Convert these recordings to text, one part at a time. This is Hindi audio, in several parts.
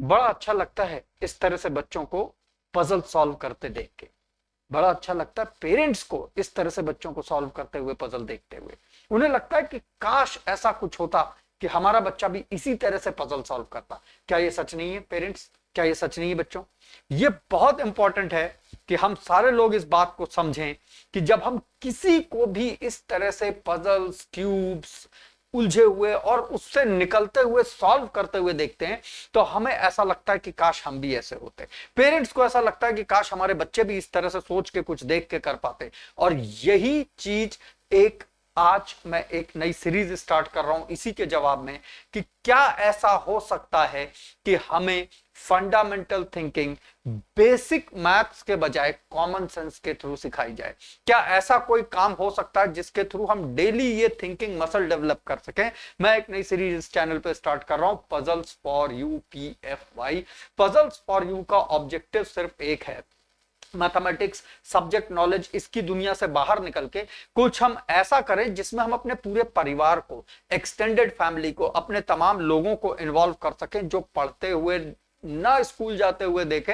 बड़ा अच्छा लगता है इस तरह से बच्चों को पजल सॉल्व करते देख के। बड़ा अच्छा लगता है पेरेंट्स को इस तरह से बच्चों को सॉल्व करते हुए, पजल देखते हुए। उन्हें लगता है कि काश ऐसा कुछ होता कि हमारा बच्चा भी इसी तरह से पजल सॉल्व करता। क्या ये सच नहीं है पेरेंट्स? क्या ये सच नहीं है बच्चों? ये बहुत इंपॉर्टेंट है कि हम सारे लोग इस बात को समझें कि जब हम किसी को भी इस तरह से पजल्स, क्यूब्स, उलझे हुए और उससे निकलते हुए, सॉल्व करते हुए देखते हैं, तो हमें ऐसा लगता है कि काश हम भी ऐसे होते। पेरेंट्स को ऐसा लगता है कि काश हमारे बच्चे भी इस तरह से सोच के कुछ देख के कर पाते। और यही चीज एक आज मैं एक नई सीरीज स्टार्ट कर रहा हूं इसी के जवाब में, कि क्या ऐसा हो सकता है कि हमें फंडामेंटल थिंकिंग बेसिक मैथ्स के बजाय कॉमन सेंस के थ्रू सिखाई जाए। क्या ऐसा कोई काम हो सकता है जिसके थ्रू हम डेली ये थिंकिंग मसल डेवलप कर सकें? मैं एक नई सीरीज इस चैनल पे स्टार्ट कर रहा हूं, puzzles for you, PFY। Puzzles for you का ऑब्जेक्टिव सिर्फ एक है, मैथमेटिक्स, सब्जेक्ट नॉलेज, इसकी दुनिया से बाहर निकल के कुछ हम ऐसा करें जिसमें हम अपने पूरे परिवार को, एक्सटेंडेड फैमिली को, अपने तमाम लोगों को इन्वॉल्व कर सकें जो पढ़ते हुए ना स्कूल जाते हुए देखें,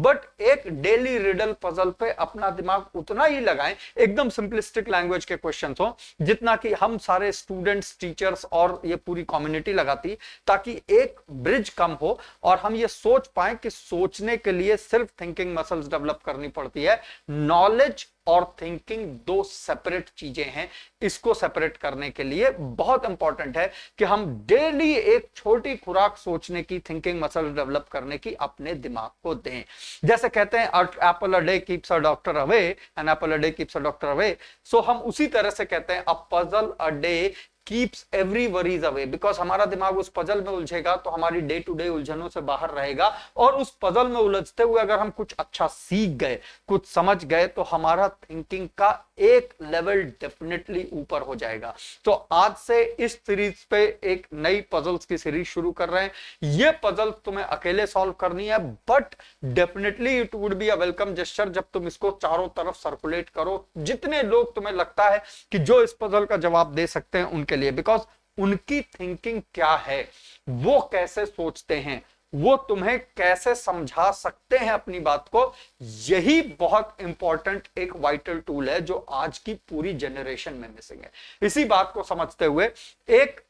बट एक डेली रिडल पजल पे अपना दिमाग उतना ही लगाएं, एकदम सिंपलिस्टिक लैंग्वेज के क्वेश्चंस हो जितना कि हम सारे स्टूडेंट्स, टीचर्स और ये पूरी कम्युनिटी लगाती, ताकि एक ब्रिज कम हो और हम ये सोच पाए कि सोचने के लिए सिर्फ थिंकिंग मसल्स डेवलप करनी पड़ती है। नॉलेज और थिंकिंग दो सेपरेट चीजें हैं। इसको सेपरेट करने के लिए बहुत इंपॉर्टेंट है कि हम डेली एक छोटी खुराक सोचने की, थिंकिंग मसल डेवलप करने की अपने दिमाग को दें। जैसे कहते हैं apple a day keeps a doctor away, an apple a day keeps a doctor away. So हम उसी तरह से कहते हैं a puzzle a day keeps every worries away, because हमारा दिमाग उस पजल में उलझेगा तो हमारी डे टू डे उलझनों से बाहर रहेगा, और उस पजल में उलझते हुए अगर हम कुछ अच्छा सीख गए, कुछ समझ गए, तो हमारा थिंकिंग का एक लेवल डेफिनेटली ऊपर हो जाएगा। तो आज से इस सीरीज पे एक नई पजल्स की सीरीज शुरू कर रहे हैं। ये पजल तुम्हें अकेले सॉल्व करनी है, but definitely it would be a welcome gesture जब तुम इसको चारों तरफ सर्कुलेट करो, जितने लोग तुम्हें लगता है कि जो इस पजल का जवाब दे सकते हैं उनके लिए, बिकॉज उनकी थिंकिंग क्या है, वो कैसे सोचते हैं, वो तुम्हें कैसे समझा सकते हैं अपनी बात को, यही बहुत इंपॉर्टेंट एक वाइटल टूल है जो आज की पूरी जनरेशन में मिसिंग है। इसी बात को समझते हुए एक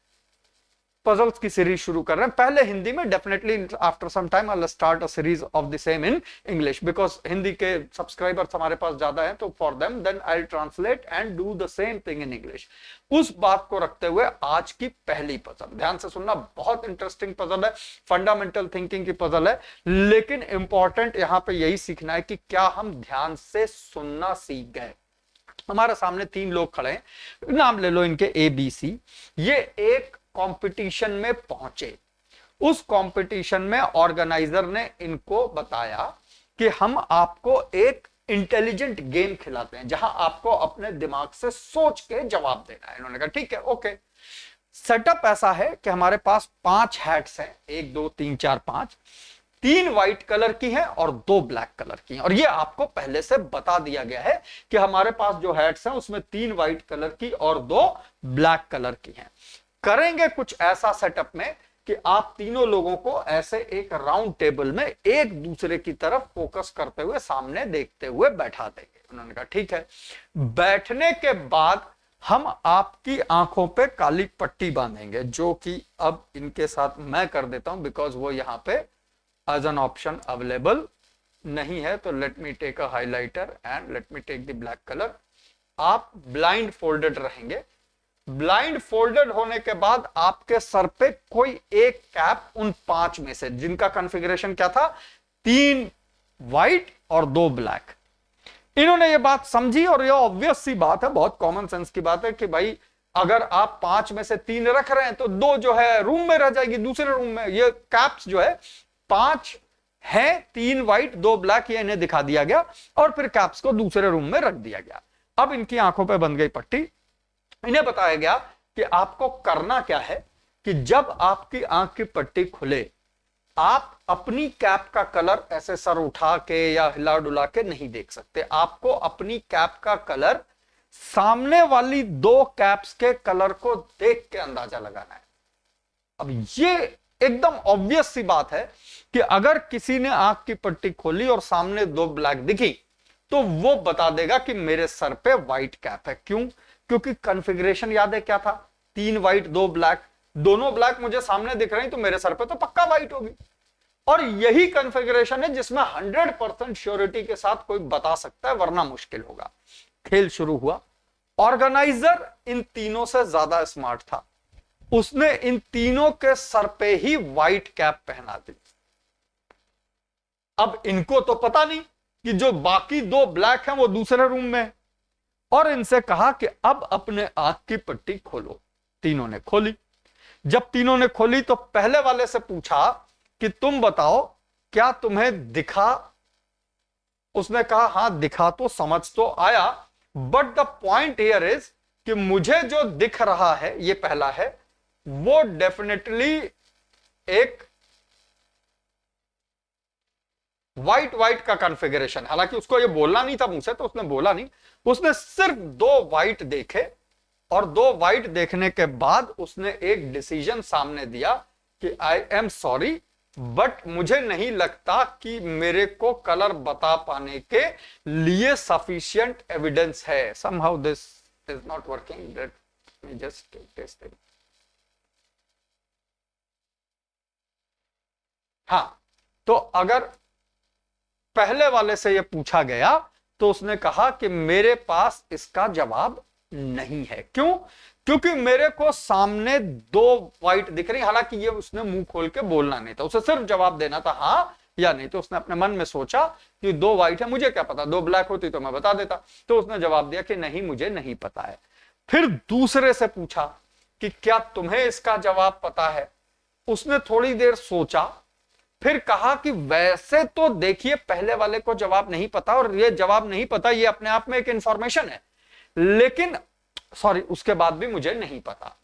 पजल्स की सीरीज शुरू कर रहे हैं, पहले हिंदी में, definitely after some time I will start a series of the same in English, because Hindi के सब्सक्राइबर्स हमारे पास ज्यादा हैं, तो for them then I will translate and do the same thing in English. उस बात को रखते हुए आज की पहली पजल ध्यान से सुनना, बहुत इंटरेस्टिंग पजल है, फंडामेंटल थिंकिंग की पजल है, लेकिन इंपॉर्टेंट यहां पे यही सीखना है कि क्या हम ध्यान से सुनना सीख गए। हमारे सामने तीन लोग खड़े हैं, नाम ले लो इनके ABC। ये एक कंपटीशन में पहुंचे, उस कंपटीशन में ऑर्गेनाइजर ने इनको बताया कि हम आपको एक इंटेलिजेंट गेम खिलाते हैं जहां आपको अपने दिमाग से सोच के जवाब देना है। इन्होंने कहा ठीक है, ओके। सेटअप ऐसा है कि हमारे पास 5 हैट्स हैं, 1 2 3 4 5, 3 व्हाइट कलर की हैं और 2 ब्लैक कलर की हैं, और ये आपको पहले से बता दिया गया है कि हमारे पास जो हैट्स हैं उसमें 3 व्हाइट कलर की और 2 ब्लैक कलर की हैं। करेंगे कुछ ऐसा सेटअप में कि आप तीनों लोगों को ऐसे एक राउंड टेबल में एक दूसरे की तरफ फोकस करते हुए, सामने देखते हुए बैठा देंगे। उन्होंने कहा ठीक है। बैठने के बाद हम आपकी आंखों पे काली पट्टी बांधेंगे, जो कि अब इनके साथ मैं कर देता हूं, बिकॉज वो यहां पे एज एन ऑप्शन अवेलेबल नहीं है। तो let me take a highlighter and let me take the black colour. आप ब्लाइंड फोल्डेड रहेंगे। ब्लाइंड फोल्डेड होने के बाद आपके सर पे कोई एक कैप उन 5 में से, जिनका कॉन्फ़िगरेशन क्या था, 3 व्हाइट और 2 ब्लैक। इन्होंने ये बात समझी, और ये ऑब्वियस सी बात है, बहुत कॉमन सेंस की बात है कि भाई अगर आप 5 में से 3 रख रहे हैं तो 2 जो है रूम में रह जाएगी, दूसरे रूम में। ये कैप्स जो है 5 है, 3 व्हाइट 2 ब्लैक, ये इन्हें दिखा दिया गया, और फिर कैप्स को दूसरे रूम में रख दिया गया। अब इनकी आंखों पर बंध गई पट्टी। इन्हें बताया गया कि आपको करना क्या है कि जब आपकी आंख की पट्टी खुले, आप अपनी कैप का कलर ऐसे सर उठा के या हिला डुला के नहीं देख सकते। आपको अपनी कैप का कलर सामने वाली 2 कैप्स के कलर को देख के अंदाजा लगाना है। अब ये एकदम ऑब्वियस सी बात है कि अगर किसी ने आंख की पट्टी खोली और सामने 2 ब्लैक दिखी तो वो बता देगा कि मेरे सर पे व्हाइट कैप है। क्यों? क्योंकि कॉन्फ़िगरेशन याद है क्या था, 3 व्हाइट 2 ब्लैक, दोनों ब्लैक मुझे सामने दिख रही तो मेरे सर पे तो पक्का व्हाइट होगी। और यही कॉन्फ़िगरेशन है जिसमें 100% श्योरिटी के साथ कोई बता सकता है, वरना मुश्किल होगा। खेल शुरू हुआ। ऑर्गेनाइजर इन तीनों से ज्यादा स्मार्ट था, उसने इन तीनों के सर पे ही व्हाइट कैप पहना दी। अब इनको तो पता नहीं कि जो बाकी 2 ब्लैक हैं वो दूसरे रूम में है, और इनसे कहा कि अब अपने आंख की पट्टी खोलो। तीनों ने खोली। जब तीनों ने खोली तो पहले वाले से पूछा कि तुम बताओ क्या तुम्हें दिखा? उसने कहा हां दिखा, तो समझ तो आया, but the point here is कि मुझे जो दिख रहा है, ये पहला है, वो डेफिनेटली एक व्हाइट व्हाइट का कॉन्फ़िगरेशन। हालांकि उसको ये बोलना नहीं था मुझसे, तो उसने बोला नहीं, उसने सिर्फ 2 व्हाइट देखे, और 2 व्हाइट देखने के बाद उसने एक डिसीजन सामने दिया कि आई एम सॉरी, बट मुझे नहीं लगता कि मेरे को कलर बता पाने के लिए सफिशिएंट एविडेंस है। Somehow this is not working, let me just test it. हाँ, तो अगर पहले वाले से यह पूछा गया तो उसने कहा कि मेरे पास इसका जवाब नहीं है। क्यों? क्योंकि मेरे को सामने 2 व्हाइट दिख रही। हालांकि ये उसने मुंह खोल के बोलना नहीं था, उसे सिर्फ जवाब देना था हां या नहीं। तो उसने अपने मन में सोचा कि 2 व्हाइट है, मुझे क्या पता, 2 ब्लैक होती तो मैं बता देता। तो उसने जवाब दिया कि नहीं, मुझे नहीं पता है। फिर दूसरे से पूछा कि क्या तुम्हें इसका जवाब पता है? उसने थोड़ी देर सोचा, फिर कहा कि वैसे तो देखिए पहले वाले को जवाब नहीं पता, और ये जवाब नहीं पता ये अपने आप में एक इंफॉर्मेशन है, लेकिन सॉरी, उसके बाद भी मुझे नहीं पता।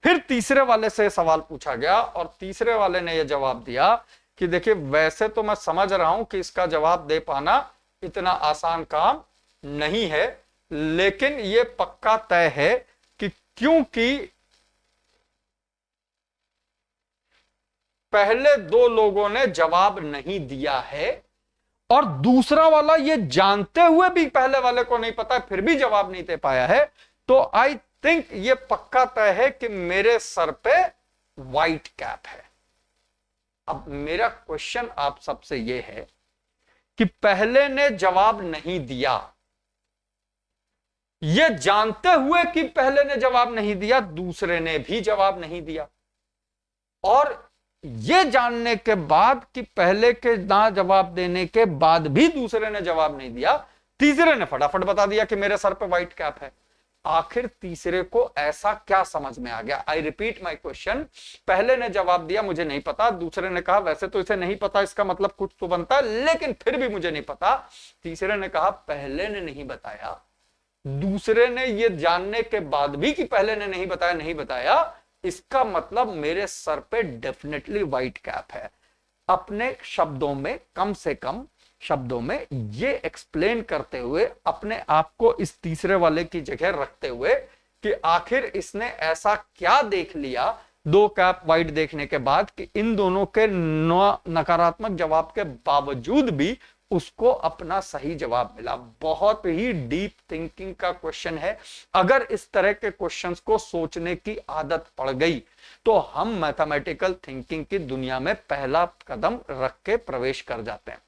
फिर तीसरे वाले से सवाल पूछा गया और तीसरे वाले ने यह जवाब दिया कि देखिए वैसे तो मैं समझ रहा हूं कि इसका जवाब दे पाना इतना आसान काम नहीं है, लेकिन यह पक्का तय है कि क्योंकि पहले 2 लोगों ने जवाब नहीं दिया है और दूसरा वाला ये जानते हुए भी पहले वाले को नहीं पता फिर भी जवाब नहीं दे पाया है, तो आई थिंक ये पक्का तय है कि मेरे सर पे व्हाइट कैप है। अब मेरा क्वेश्चन आप सबसे ये है कि पहले ने जवाब नहीं दिया, ये जानते हुए कि पहले ने जवाब नहीं दिया, दूसरे ने भी जवाब नहीं दिया, और ये जानने के बाद कि पहले के ना जवाब देने के बाद भी दूसरे ने जवाब नहीं दिया, तीसरे ने फटाफट बता दिया कि मेरे सर पे व्हाइट कैप है। आखिर तीसरे को ऐसा क्या समझ में आ गया? आई रिपीट माय क्वेश्चन, पहले ने जवाब दिया मुझे नहीं पता, दूसरे ने कहा वैसे तो इसे नहीं पता, इसका मतलब कुछ तो बनता है, लेकिन फिर भी मुझे नहीं पता। तीसरे ने कहा पहले ने नहीं बताया, दूसरे ने ये जानने के बाद भी कि पहले ने नहीं बताया, इसका मतलब मेरे सर पे डेफिनेटली व्हाइट कैप है। अपने शब्दों में, कम से कम शब्दों में ये एक्सप्लेन करते हुए, अपने आप को इस तीसरे वाले की जगह रखते हुए कि आखिर इसने ऐसा क्या देख लिया 2 कैप व्हाइट देखने के बाद कि इन दोनों के नकारात्मक जवाब के बावजूद भी उसको अपना सही जवाब मिला। बहुत ही डीप थिंकिंग का क्वेश्चन है। अगर इस तरह के क्वेश्चंस को सोचने की आदत पड़ गई तो हम मैथमेटिकल थिंकिंग की दुनिया में पहला कदम रख के प्रवेश कर जाते हैं।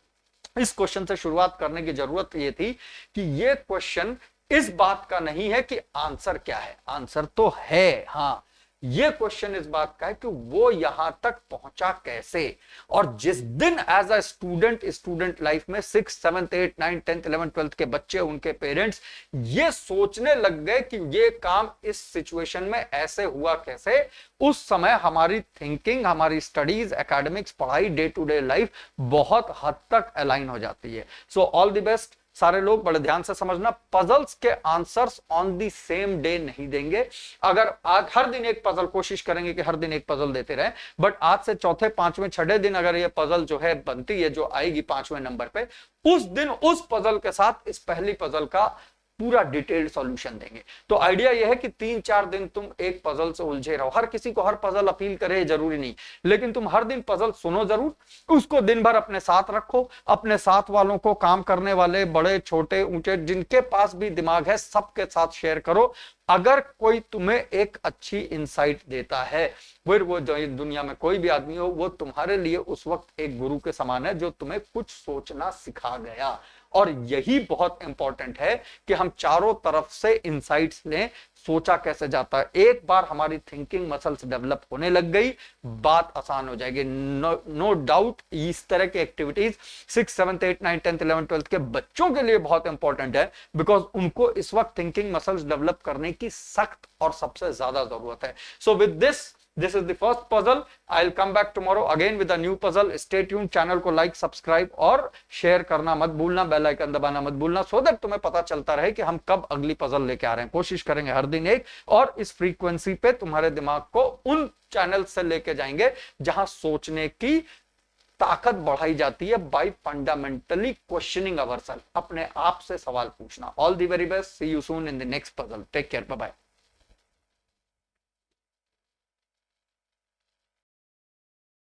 इस क्वेश्चन से शुरुआत करने की जरूरत यह थी कि यह क्वेश्चन इस बात का नहीं है कि आंसर क्या है, आंसर तो है, हां, ये क्वेश्चन इस बात का है कि वो यहां तक पहुंचा कैसे। और जिस दिन एज अ स्टूडेंट लाइफ में 6, 7, 8, 9, 10, 11, 12 के बच्चे, उनके पेरेंट्स ये सोचने लग गए कि ये काम इस सिचुएशन में ऐसे हुआ कैसे, उस समय हमारी थिंकिंग, हमारी स्टडीज, एकेडमिक्स, पढ़ाई, डे टू डे लाइफ बहुत हद तक अलाइन हो जाती है। So all the best. सारे लोग बड़े ध्यान से समझना, पजल्स के answers on the same day नहीं देंगे। अगर आज हर दिन एक पजल, कोशिश करेंगे कि हर दिन एक पजल देते रहे, बट आज से चौथे, पांचवें, छठे दिन अगर ये पजल जो है बनती है, जो आएगी 5वें नंबर पे, उस दिन उस पजल के साथ इस पहली पजल का पूरा डिटेल्ड सॉल्यूशन देंगे। तो आइडिया यह है कि 3-4 दिन तुम एक पजल से उलझे रहो। हर किसी को हर पजल अपील करे जरूरी नहीं, लेकिन तुम हर दिन पजल सुनो जरूर, उसको दिन भर अपने साथ रखो, अपने साथ वालों को, काम करने वाले बड़े छोटे ऊंचे जिनके पास भी दिमाग है सबके साथ शेयर करो। अगर कोई तुम्हें एक अच्छी इंसाइट देता है, फिर वो दुनिया में कोई भी आदमी हो, वो तुम्हारे लिए उस वक्त एक गुरु के समान है जो तुम्हें कुछ सोचना सिखा गया। और यही बहुत इंपॉर्टेंट है कि हम चारों तरफ से इंसाइट्स लें, सोचा कैसे जाता है। एक बार हमारी थिंकिंग मसल्स डेवलप होने लग गई, बात आसान हो जाएगी। नो डाउट इस तरह की एक्टिविटीज 6, 7, 8, 9, 10, 11, 12 के बच्चों के लिए बहुत इंपॉर्टेंट है, बिकॉज उनको इस वक्त थिंकिंग मसल्स डेवलप करने की सख्त और सबसे ज्यादा जरूरत है। So with this is the first puzzle. I'll come back tomorrow again with a new puzzle. Stay tuned. Channel को लाइक, सब्सक्राइब और शेयर करना मत भूलना, बेल आइकन दबाना मत भूलना, सो दैट तुम्हें पता चलता रहे कि हम कब अगली पजल लेके आ रहे हैं। कोशिश करेंगे हर दिन एक, और इस फ्रीक्वेंसी पे तुम्हारे दिमाग को उन चैनल से लेके जाएंगे जहां सोचने की ताकत बढ़ाई जाती है बाय फंडामेंटली क्वेश्चनिंग अवरसेल्फ, अपने आप से सवाल पूछना। All the very best, see you soon in the next puzzle, take care, bye bye.